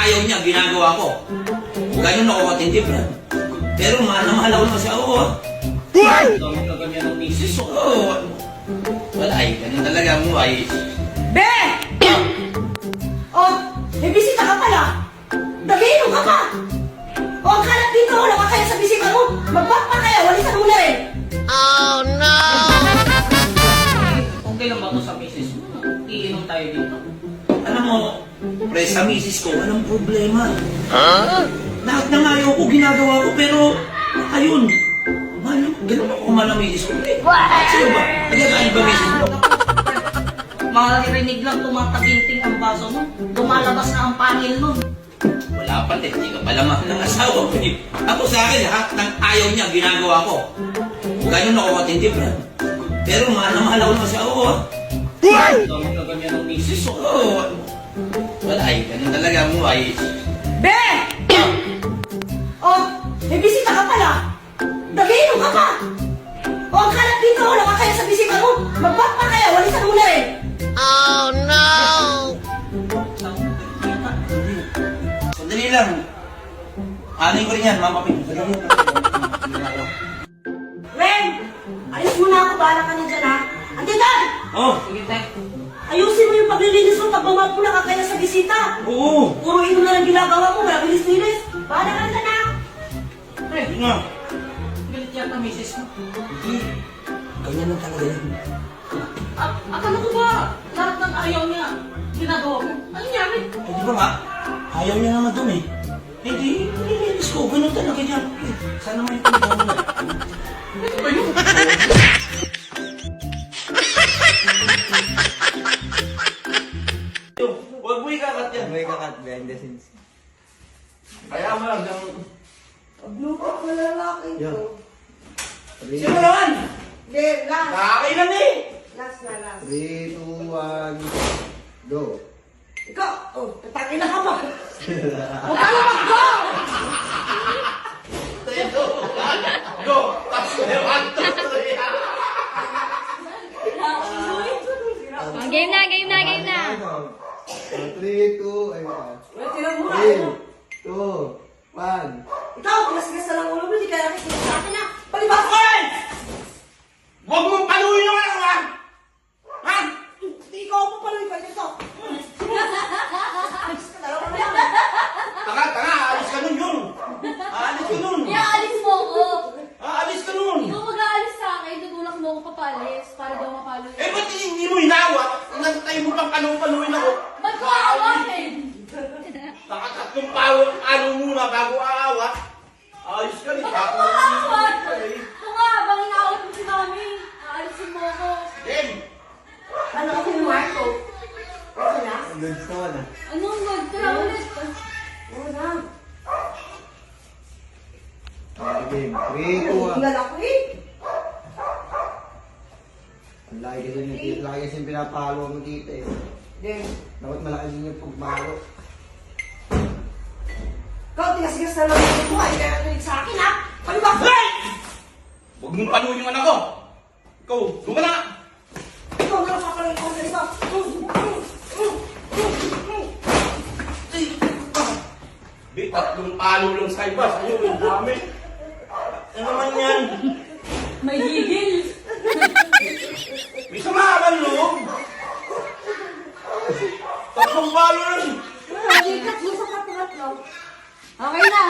ayaw niya, ginagawa ko. Ganyan ako katindi, Brad. Pero mahal na mahal ako ng asawa ko, ha? Dami na ganyan ng misis, oo. Wala, ganyan talaga mo, ay. Be! Oh, may bisita ka pala. Nag-iinom ka pa. O, ang kalat dito, wala ka kaya sa bisita mo. Mag-back pa kaya, walisan mo na rin. Oh no! Okay lang ba ito sa misis mo? Iinom tayo dito. Alam mo, pre, sa misis ko, walang problema. Lahat ng ayaw ko, ginagawa ko, pero, ayun. Ganun ako mahal ng misis ko, pre. Sino ba? Nagagalit ba misis mo? Maririnig lang tumatabinting ang baso mo. Lumalabas na ang pangil nun. Wala pa, hindi ka pala mahal ng asawa ko. Ako sa akin, lahat ng ayaw niya, ginagawa ko. Ganyan ako katindi, Brad. Pero mahal na mahal ako ng asawa ko, ha? Dami na ganyan ng misis, Oo. Wala, ganyan talaga mo, ay. Be! Oh, may bisita ka pala. Nag-iinom ka pa. O, ang kalat dito, wala ka kaya sa bisita mo. Mag-back pa kaya, walisan mo na rin. Oh no! Sandali lang. Anay ko rin yan, Mama Pin. Ren! Alis muna ako, bahala ka na dyan, ha? Andiyan! Oh, Sige, Tek. Ayusin mo yung paglilinis mo, pagmamahal mo na ka kaya sa bisita. oo. Puro inom na lang ginagawa mo, wala bilis-bilis. Bahala ka na dyan, ha? Pre, Yun nga. galit yata misis mo. Ganyan lang talaga yan. Akala ko ba, lahat ng ayaw niya, ginagawa mo? Ano nangyari? Eh, di ba nga? Ayaw niya naman dun eh. Eh, di, nilinis ko. Ganun talaga yan. Eh, sana may pagkakas mo na. Ito ba yun? Huwag mo ikakat yan. May kakat behind the scenes. Kaya mo lang ng... Paglupa ko lalaki Yo. ko. Sino naman? Hindi, last. Nakakailan eh. Last na last. 3, 2, 1, go! Ikaw, oh, tatangin na ka ba? Huwag ka na mag-go! Go! Tapos na 1, 2, 3. Game na, game na, game na! 3, 2, ay Wala, tirang mo na. 3, 2, 1. Ikaw, pinasigas na lang ulo mo, hindi kaya nakikinig sa akin, ha? Palibas ko! Huwag mong paluin yung ano, ha? Ha? Hindi ikaw mo pala yung ganito. Alis ka, dalawa na yan. Tanga, aalis ka nun yun. Aalis ka nun. Iaalis mo ko! Aalis ka nun. Ikaw mag-aalis sa akin, tutulak mo ako papalis para daw mapalo Eh, ba't hindi mo hinawat? Nantay mo pang paluin ako. Ba't ko aawahin? Nakatatlong ano muna bago aawat. Ayos ka rin. Bakit mo aawat? Ito nga, bang inaawat mo si mami. Aalisin mo ako. Then, Ano kasi ni Marco? Okay na? Goods naman ah. Anong good? Tara ulit. Oo na. Game. 3, 2, 1. Tinggal ako eh. Ang laki kasi yung pinapalo mo dito eh. Then, Dapat malaki din yung pagpalo. ikaw, tinasigas na lang ulo mo, hindi kaya nakikinig sa akin, ha? Palibas ko! huwag mong paluin yung anak ko. Ikaw, doon ka na. Ikaw na lang papalagay ko sa ito. Di, tatlong palo lang sa iba. Sa'yo, yung dami. Ano naman yan? May gigil. May samahan loob. Tatlong palo lang. Ikat mo sa katrat-lo. Okay na.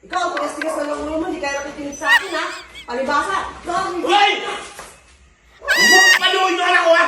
Ikaw, tigas-tigas na lang ulo mo, hindi kaya nakikinig sa akin, ha? Palibasa! Sorry! Hoy! Huwag mong paluin yung anak ko, ha?